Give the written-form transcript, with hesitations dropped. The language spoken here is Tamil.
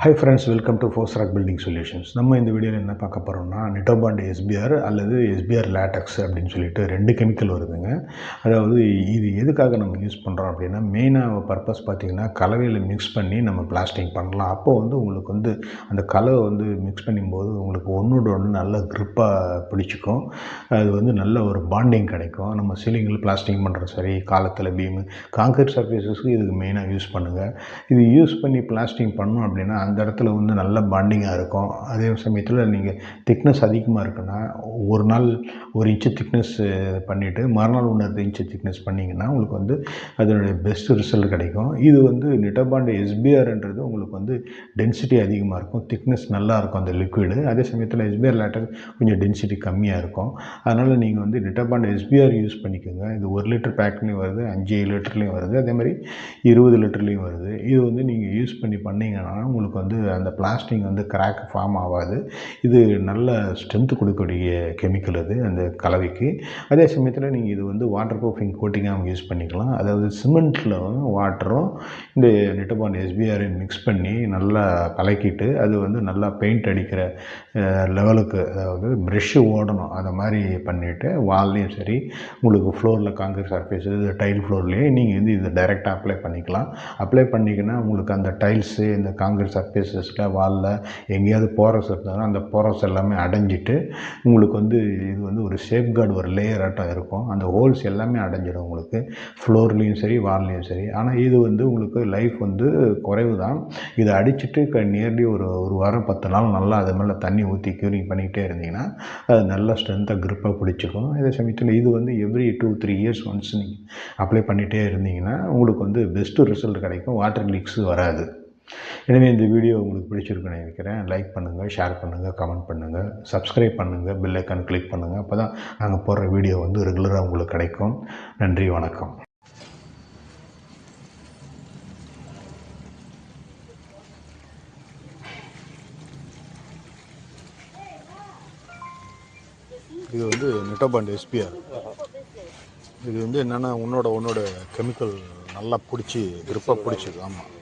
Hi friends, welcome to Fosrock Building Solutions. நம்ம இந்த வீடியோவில் என்ன பார்க்க போகிறோம்னா நிட்டோபாண்ட் எஸ்பிஆர் அல்லது எஸ்பிஆர் லேட்டக்ஸ் அப்படின்னு சொல்லிட்டு ரெண்டு கெமிக்கல் வருதுங்க. அதாவது இது எதுக்காக நம்ம யூஸ் பண்ணுறோம் அப்படின்னா மெயினாக பர்பஸ் பார்த்திங்கன்னா கலவையில் மிக்ஸ் பண்ணி நம்ம பிளாஸ்டிங் பண்ணலாம். அப்போ உங்களுக்கு அந்த கலவை மிக்ஸ் பண்ணும்போது உங்களுக்கு ஒன்றோட ஒன்று நல்ல க்ரிப்பாக பிடிச்சிக்கும். அது நல்ல ஒரு பாண்டிங் கிடைக்கும். நம்ம சீலிங்கில் பிளாஸ்டிங் பண்ணுறது சரி, காலத்தில் பீமு கான்கிரீட் சர்ஃபேஸஸ்க்கு இதுக்கு மெயினாக யூஸ் பண்ணுங்கள். இது யூஸ் பண்ணி பிளாஸ்டிங் பண்ணோம் அப்படின்னா அந்த இடத்துல நல்ல பாண்டிங்காக இருக்கும். அதே சமயத்தில் நீங்கள் திக்னஸ் அதிகமாக இருக்குன்னா ஒரு நாள் 1 இன்ச்சு திக்னஸ் பண்ணிவிட்டு மறுநாள் 1 இன்ச்சு திக்னஸ் பண்ணிங்கன்னா உங்களுக்கு அதனுடைய பெஸ்ட் ரிசல்ட் கிடைக்கும். இது நிட்டோபாண்ட் எஸ்பிஆர்ன்றது உங்களுக்கு டென்சிட்டி அதிகமாக இருக்கும், திக்னஸ் நல்லா இருக்கும் அந்த லிக்விடு. அதே சமயத்தில் எஸ்பிஆர் லேட்டர் கொஞ்சம் டென்சிட்டி கம்மியாக இருக்கும். அதனால் நீங்கள் நிட்டோபாண்ட் எஸ்பிஆர் யூஸ் பண்ணிக்கோங்க. இது 1 லிட்டர் பேக்லேயும் வருது, 5 லிட்டர்லேயும் வருது, அதே மாதிரி 20 லிட்டர்லேயும் வருது. இது நீங்கள் யூஸ் பண்ணி பண்ணிங்கன்னா உங்களுக்கு அந்த பிளாஸ்டிக் கிராக் ஃபார்ம் ஆகாது. இது நல்ல ஸ்ட்ரென்த் கொடுக்கக்கூடிய கெமிக்கல் அது அந்த கலவைக்கு. அதே சமயத்தில் நீங்கள் இது வாட்டர் ப்ரூஃபிங் கோட்டிங்காக யூஸ் பண்ணிக்கலாம். அதாவது சிமெண்ட்டில் வாட்டரும் இந்த நிட்டோபாண்ட் எஸ்பிஆரையும் மிக்ஸ் பண்ணி நல்லா கலக்கிட்டு அது நல்லா பெயிண்ட் அடிக்கிற லெவலுக்கு, அதாவது ப்ரெஷ்ஷு ஓடணும் அதை மாதிரி பண்ணிவிட்டு வால்லையும் சரி, உங்களுக்கு ஃப்ளோரில் கான்கிரீட் சர்ஃபேஸு டைல் ஃப்ளோர்லேயே நீங்கள் இதை டைரெக்டாக அப்ளை பண்ணிக்கலாம். அப்ளை பண்ணிங்கன்னா உங்களுக்கு அந்த டைல்ஸு இந்த கான்கிரீட் சர்ஃபேஸஸில் வாலில் எங்கேயாவது போரஸ் இருந்தாலும் அந்த போரஸ் எல்லாமே அடைஞ்சிட்டு உங்களுக்கு இது ஒரு சேஃப்கார்டு ஒரு லேயர் ஆட்டம் இருக்கும். அந்த ஹோல்ஸ் எல்லாமே அடைஞ்சிடும் உங்களுக்கு ஃப்ளோர்லேயும் சரி வால்லையும் சரி. ஆனால் இது உங்களுக்கு லைஃப் குறைவு தான். இதை அடிச்சுட்டு நியர்லி ஒரு வாரம் 10 நாள் நல்லா அது மேலே தண்ணி ஊற்றி க்யூரிங் பண்ணிக்கிட்டே இருந்தீங்கன்னா அது நல்லா ஸ்ட்ரென்த்தாக க்ரிப்பாக பிடிச்சிக்கும். அதே சமயத்தில் இது எவ்ரி 2-3 இயர்ஸ் ஒன்ஸ் நீங்கள் அப்ளை பண்ணிகிட்டே இருந்தீங்கன்னா உங்களுக்கு பெஸ்ட்டு ரிசல்ட் கிடைக்கும். வாட்டர் லீக்ஸு வராது. எனவே இந்த வீடியோ உங்களுக்கு பிடிச்சிருக்குன்னு நினைக்கிறேன். லைக் பண்ணுங்கள், ஷேர் பண்ணுங்கள், கமெண்ட் பண்ணுங்கள், சப்ஸ்கிரைப் பண்ணுங்கள், பெல் ஐக்கான் கிளிக் பண்ணுங்கள். அப்போ தான் நாங்கள் போடுற வீடியோ ரெகுலராக உங்களுக்கு கிடைக்கும். நன்றி, வணக்கம். இது நிட்டோபாண்ட் எஸ்பிஆர். இது என்னென்னா உன்னோட கெமிக்கல் நல்லா பிடிச்சி க்ரிப்பாக பிடிச்சிது. ஆமாம்.